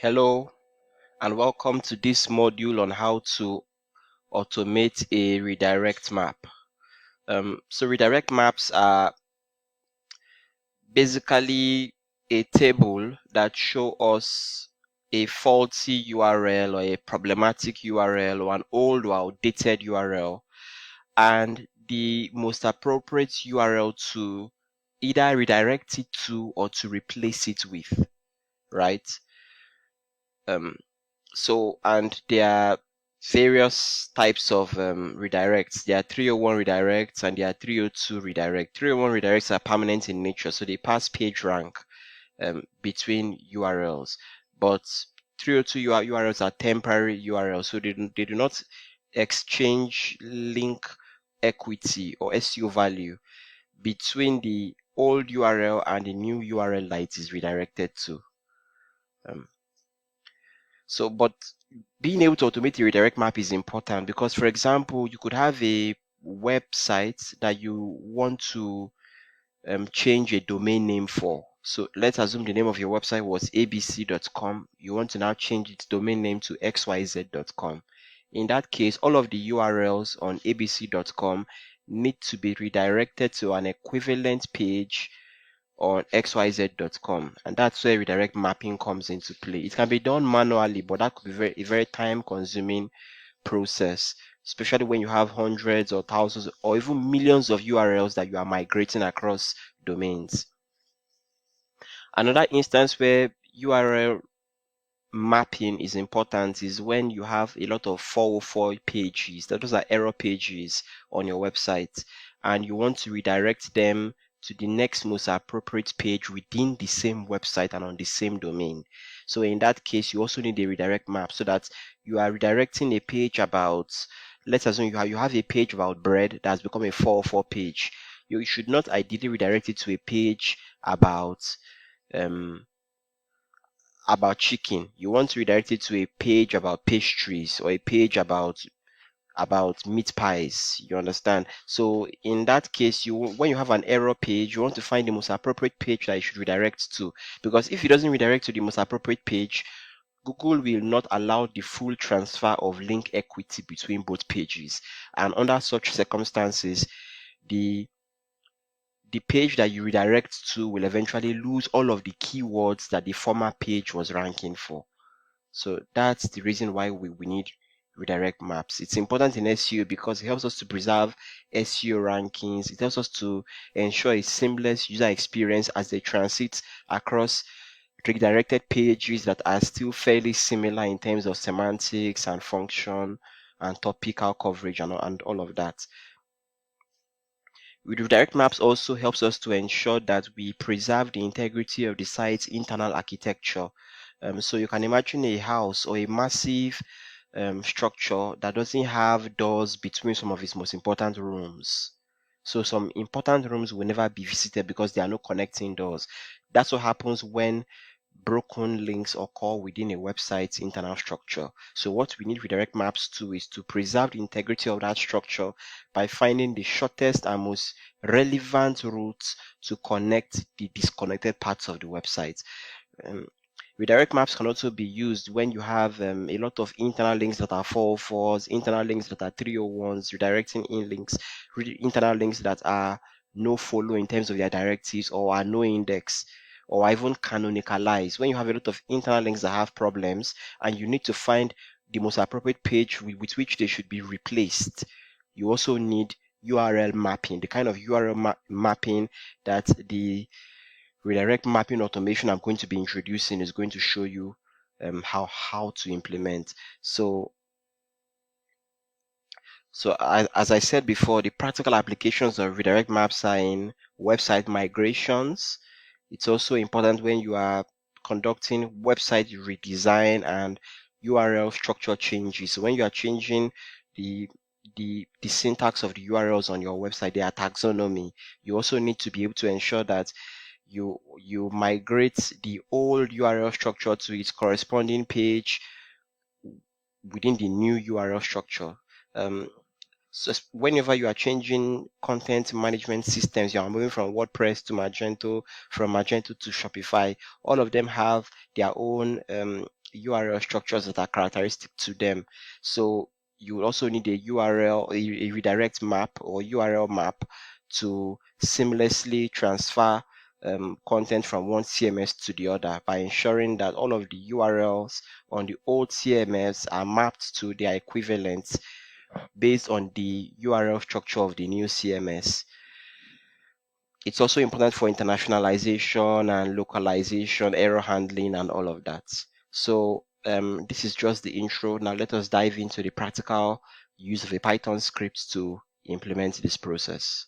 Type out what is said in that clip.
Hello and welcome to this module on how to automate a redirect map. So redirect maps are basically a table that show us a faulty URL or a problematic URL or an old or outdated URL and the most appropriate URL to either redirect it to or to replace it with, right? And there are various types of redirects. There are 301 redirects and there are 302 redirects. 301 redirects are permanent in nature, so they pass page rank between URLs. But 302 URLs are temporary URLs, so they do not exchange link equity or SEO value between the old URL and the new URL that it is redirected to. But being able to automate a redirect map is important because, for example, you could have a website that you want to change a domain name for. So let's assume the name of your website was abc.com. You want to now change its domain name to xyz.com. In that case, all of the URLs on abc.com need to be redirected to an equivalent page on xyz.com, and that's where redirect mapping comes into play. It can be done manually, but that could be a very time consuming process, especially when you have hundreds or thousands or even millions of URLs that you are migrating across domains. Another instance where URL mapping is important is when you have a lot of 404 pages. Those are error pages on your website, and you want to redirect them to the next most appropriate page within the same website and on the same domain. So in that case, you also need a redirect map so that you are redirecting a page about, let's assume you have a page about bread that's become a 404 page. You should not ideally redirect it to a page about chicken. You want to redirect it to a page about pastries or a page about meat pies. You understand? So in that case, when you have an error page, you want to find the most appropriate page that you should redirect to, because if it doesn't redirect to the most appropriate page, Google will not allow the full transfer of link equity between both pages, and under such circumstances, the page that you redirect to will eventually lose all of the keywords that the former page was ranking for. So that's the reason why we need redirect maps. It's important in SEO because it helps us to preserve SEO rankings. It helps us to ensure a seamless user experience as they transit across redirected pages that are still fairly similar in terms of semantics and function and topical coverage and all of that. Redirect maps also helps us to ensure that we preserve the integrity of the site's internal architecture. So you can imagine a house or a massive structure that doesn't have doors between some of its most important rooms. So some important rooms will never be visited because there are no connecting doors. That's what happens when broken links occur within a website's internal structure. So what we need redirect maps to is to preserve the integrity of that structure by finding the shortest and most relevant routes to connect the disconnected parts of the website. Redirect maps can also be used when you have a lot of internal links that are 404s, internal links that are 301s, redirecting in links, internal links that are no follow in terms of their directives or are no index or even canonicalized. When you have a lot of internal links that have problems and you need to find the most appropriate page with which they should be replaced, you also need URL mapping, the kind of URL mapping that the redirect mapping automation I'm going to be introducing is going to show you how to implement. So as I said before, the practical applications of redirect maps are in website migrations. It's also important when you are conducting website redesign and URL structure changes. So when you are changing the syntax of the URLs on your website, their taxonomy, you also need to be able to ensure that you migrate the old URL structure to its corresponding page within the new URL structure. So whenever you are changing content management systems, you are moving from WordPress to Magento, from Magento to Shopify, all of them have their own URL structures that are characteristic to them. So you will also need a URL, a redirect map or URL map to seamlessly transfer content from one CMS to the other by ensuring that all of the URLs on the old CMS are mapped to their equivalents based on the URL structure of the new CMS. It's also important for internationalization and localization, error handling, and all of that. So this is just the intro. Now let us dive into the practical use of a Python script to implement this process.